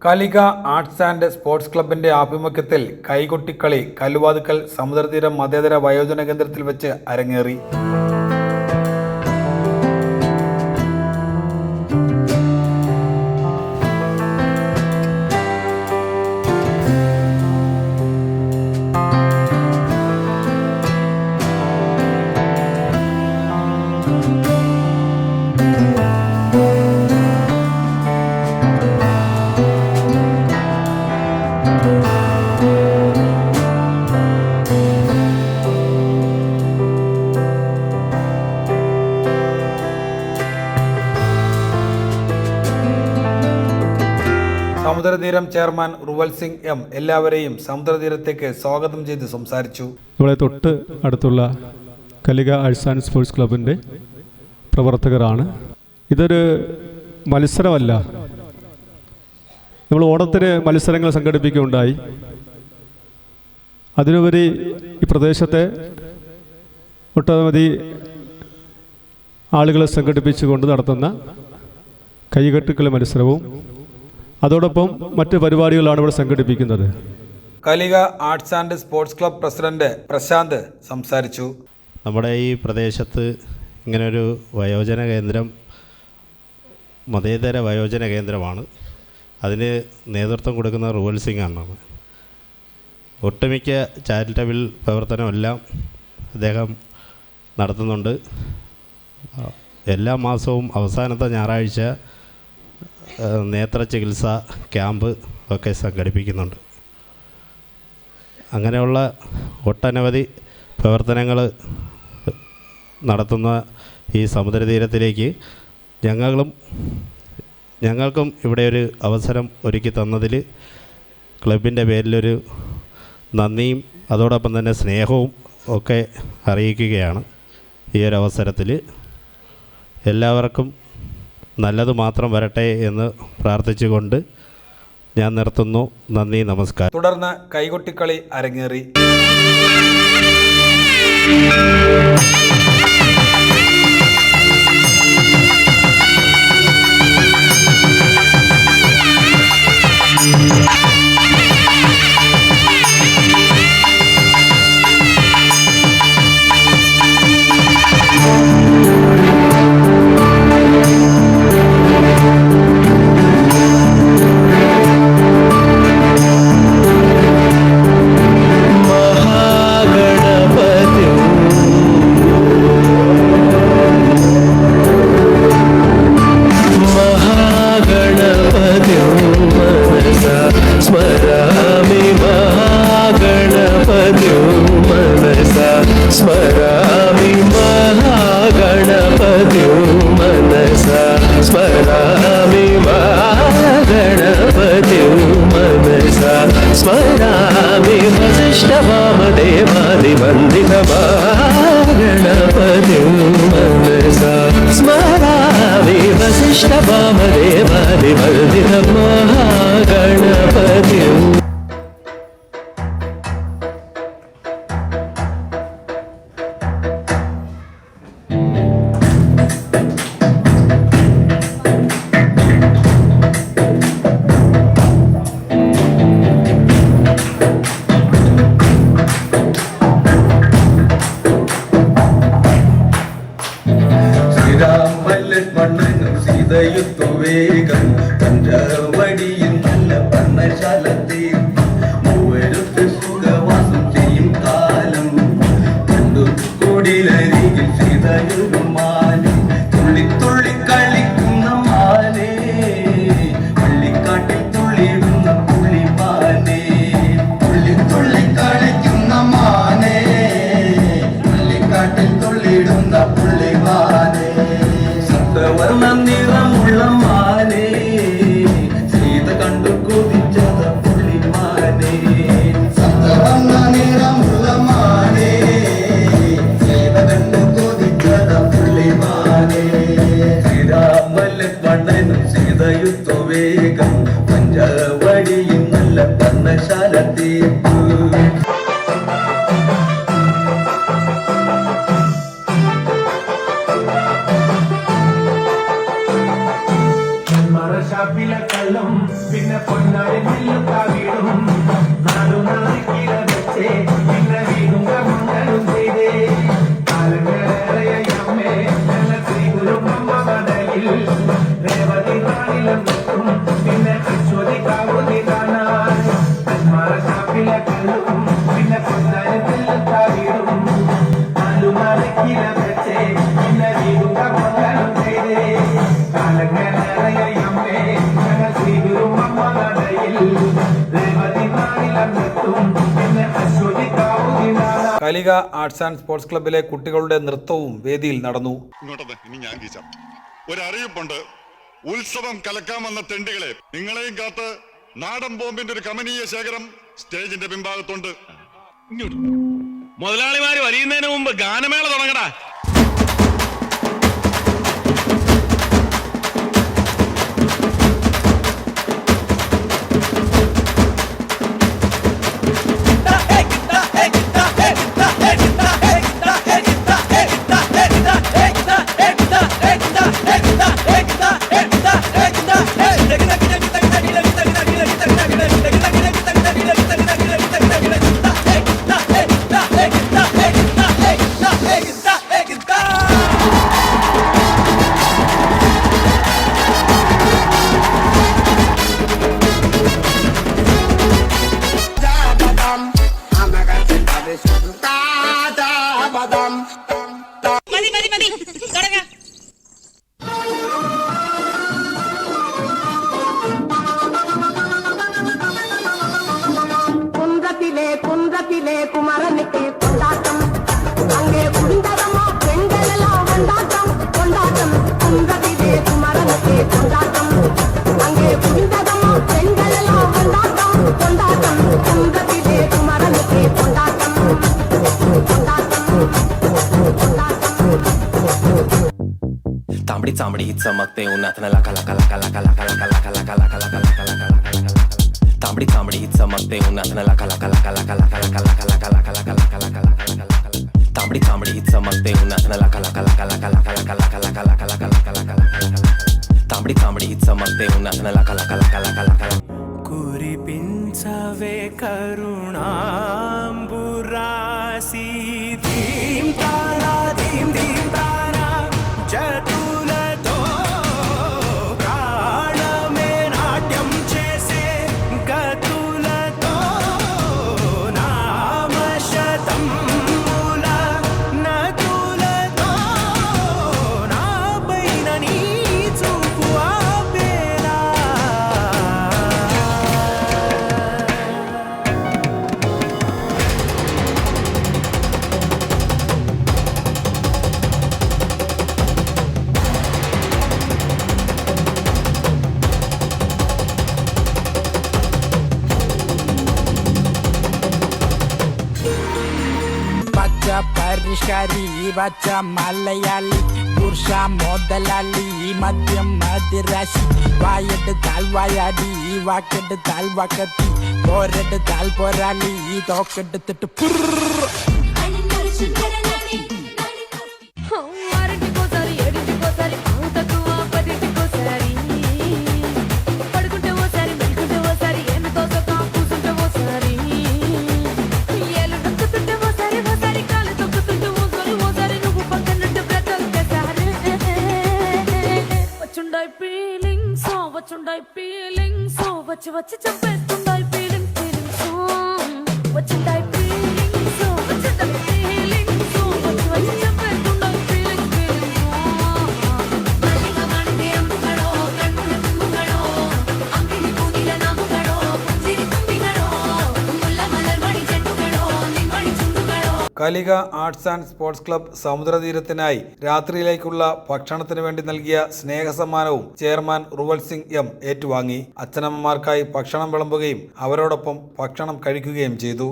Kalika arts and sports ക്ലബിന്റെ ആഭിമുഖ്യത്തിൽ കൈകൊട്ടിക്കളി കല്ലുവാതുക്കൽ സമുദ്രതീരം മതേതര വയോജന കേന്ദ്രത്തിൽ വെച്ച് അരങ്ങേറി. സമുദ്രതീരം ചെയർമാൻ റുവൽ സിംഗ് എം എല്ലാവരെയും സമുദ്രതീരത്തേക്ക് സ്വാഗതം ചെയ്ത് സംസാരിച്ചു. ഇവിടെ തൊട്ട് അടുത്തുള്ള കലിക ആർട്സ് ആൻഡ് സ്പോർട്സ് ക്ലബിൻ്റെ പ്രവർത്തകരാണ്. ഇതൊരു മത്സരമല്ല, നമ്മൾ ഓണത്തിന് മത്സരങ്ങൾ സംഘടിപ്പിക്കുകയുണ്ടായി. അതിനുപരി ഈ പ്രദേശത്തെ ഒട്ടനവധി ആളുകളെ സംഘടിപ്പിച്ചുകൊണ്ട് നടത്തുന്ന കൈകൊട്ടിക്കളി മത്സരവും അതോടൊപ്പം മറ്റ് പരിപാടികളാണ് ഇവിടെ സംഘടിപ്പിക്കുന്നത്. Kalika arts and sports club president Prashanth സംസാരിച്ചു. നമ്മുടെ ഈ പ്രദേശത്ത് ഇങ്ങനൊരു വയോജന കേന്ദ്രം മതേതര വയോജന കേന്ദ്രമാണ്. അതിന് നേതൃത്വം കൊടുക്കുന്ന റുവൽ സിംഗ് ആണ്. ഒട്ടുമിക്ക ചാരിറ്റബിൾ പ്രവർത്തനമെല്ലാം അദ്ദേഹം നടത്തുന്നുണ്ട്. എല്ലാ മാസവും അവസാനത്തെ ഞായറാഴ്ച നേത്ര ചികിത്സ ക്യാമ്പ് ഒക്കെ സംഘടിപ്പിക്കുന്നുണ്ട്. അങ്ങനെയുള്ള ഒട്ടനവധി പ്രവർത്തനങ്ങൾ നടത്തുന്ന ഈ സമുദ്രതീരത്തിലേക്ക് ഞങ്ങൾക്കും ഇവിടെ ഒരു അവസരം ഒരുക്കി തന്നതിൽ ക്ലബിൻ്റെ പേരിലൊരു നന്ദിയും അതോടൊപ്പം തന്നെ സ്നേഹവും ഒക്കെ അറിയിക്കുകയാണ്. ഈ ഒരു അവസരത്തിൽ എല്ലാവർക്കും നല്ലത് മാത്രം വരട്ടെ എന്ന് പ്രാർത്ഥിച്ചുകൊണ്ട് ഞാൻ നിർത്തുന്നു. നന്ദി, നമസ്കാരം. തുടർന്ന് കൈകൊട്ടിക്കളി അരങ്ങേറി. स्मरामि महागणपतिं मनसा स्मरामि महागणपतिं मनसा स्मरामि वसिष्ठवामदेवादिवन्दितमागणपतिं मनसा स्मरामि वसिष्ठवामदेवादिवन्दितमागणपतिम्. സീതയുത്തുവേഗം പഞ്ചവടിയിൽ നല്ല പർണശാലത്തിൽ മൂവരുത്ത് സുഖവാസം ചെയ്യും കാലം കണ്ടു കൂടിലരികിൽ സീതയൊരു മാനെ തുള്ളി തുള്ളി കളിക്കുന്ന മാനെ പള്ളിക്കാട്ടിൽ തുള്ളിടുന്ന പുള്ളിമാനെ തുള്ളി തുള്ളി കളിക്കുന്ന മാനെ പള്ളിക്കാട്ടിൽ തുള്ളിടുന്ന പുള്ളിമാനെ വർണ്ണ നിറമുള്ള മാനേ ഷാപ്പിലെ കള്ളും പിന്നെ പൊന്നാടി നെല്ലും കാവിടും നാടും നാളിക്കില വെച്ചേ പിന്നെ വീടും മംഗളും ചെയ്തേ കാലങ്ങളേറെയമ്മേ നല്ല ശ്രീകുരുമ്പമ്മ കടയിൽ രേവതി നാളിലെത്തും പിന്നെ അശ്വതി കാവുതി കാണാൻ അന്മാറ ഷാപ്പിലെ കള്ളും പിന്നെ പൊന്നാടി നെല്ലും കാവിടും നാടും നാളിക്കില വെച്ചേ പിന്നെ വീടും മംഗളും ചെയ്തേ കാലങ്ങളേറെയമ്മേ ഞങ്ങൾ ശ്രീകുരുമ്പമ്മ കടയിൽ രേവതി നാളിലെത്തും പിന്നെ അശ്വതി കാവുതി കാണാൻ. കലിക ആർട്സ് ആൻഡ് സ്പോർട്സ് ക്ലബ്ബിലെ കുട്ടികളുടെ നൃത്തവും വേദിയിൽ നടന്നു. ഇങ്ങോട്ടത് ഇനി ഞാൻ കീച്ചാം. ഒരറിയിപ്പുണ്ട്. ഉത്സവം കലക്കാൻ വന്ന തെണ്ടികളെ, നിങ്ങളെയും കാത്ത് നാടൻ ബോംബിന്റെ ഒരു കമനീയ ശേഖരം സ്റ്റേജിന്റെ പിൻഭാഗത്തുണ്ട്. മുതലാളിമാര് വരിയുന്നതിന് മുമ്പ് ഗാനമേള തുടങ്ങടാ. குன்றத்திலே குமரனுக்கு கொண்டாட்டம் அங்கே குண்டரமா பெண்களெல்லாம் கொண்டாட்டம் கொண்டாட்டம் குன்றத்திலே குமரனுக்கு கொண்டாட்டம் அங்கே குண்டரமா பெண்களெல்லாம் கொண்டாட்டம் கொண்டாட்டம் குன்றத்திலே குமரனுக்கு கொண்டாட்டம் கொண்டாட்டம் கொண்டாட்டம். तांबडी चांबडी चमकते उन्हात लका लका लका लका लका लका लका लका लका लका लका लका. तांबडी चांबडी चमकते उन्हात लका लका लका लका लका लका लका लका लका लका लका लका लका लका. तांबडी चांबडी चमकते उन्हात लका लका लका लका लका लका लका लका लका लका लका लका लका. तांबडी चांबडी चमकते उन्हात लका लका लका लका लका लका. కురిపించవే కరుణాంబురాసి ధీం తారా ధీం ధీం తారా జతులతో ప్రాణమే నాట్యం చేసే గతులతో నామశతం మూల నతులతో నా పైన నీ చూపు ఆపేలా. പരിഷ്കാരി പച്ച മലയാളി പുരുഷ മുതലാളി മദ്യം മതിരാശി വായെടുത്താൽ വായാടി വാക്കെടുത്താൽ വാക്കത്തി പോരെടുത്താൽ പോരാളി തോക്കെടുത്തിട്ട് వచ్చి చంపేస్తుండాయి ఫీలింగ్ ఫీలింగ్ వచ్చిండాయి ఫీలింగ్ వచ్చిండాయి ఫీలింగ్ వచ్చి చంపేస్తుండాయి feeling feeling. Kalika arts and sports club സമുദ്രതീരത്തിനായി രാത്രിയിലേക്കുള്ള ഭക്ഷണത്തിന് വേണ്ടി നൽകിയ സ്നേഹസമ്മാനവും ചെയർമാൻ റുവൽ സിംഗ് എം ഏറ്റുവാങ്ങി. അച്ഛനമ്മമാർക്കായി ഭക്ഷണം വിളമ്പുകയും അവരോടൊപ്പം ഭക്ഷണം കഴിക്കുകയും ചെയ്തു.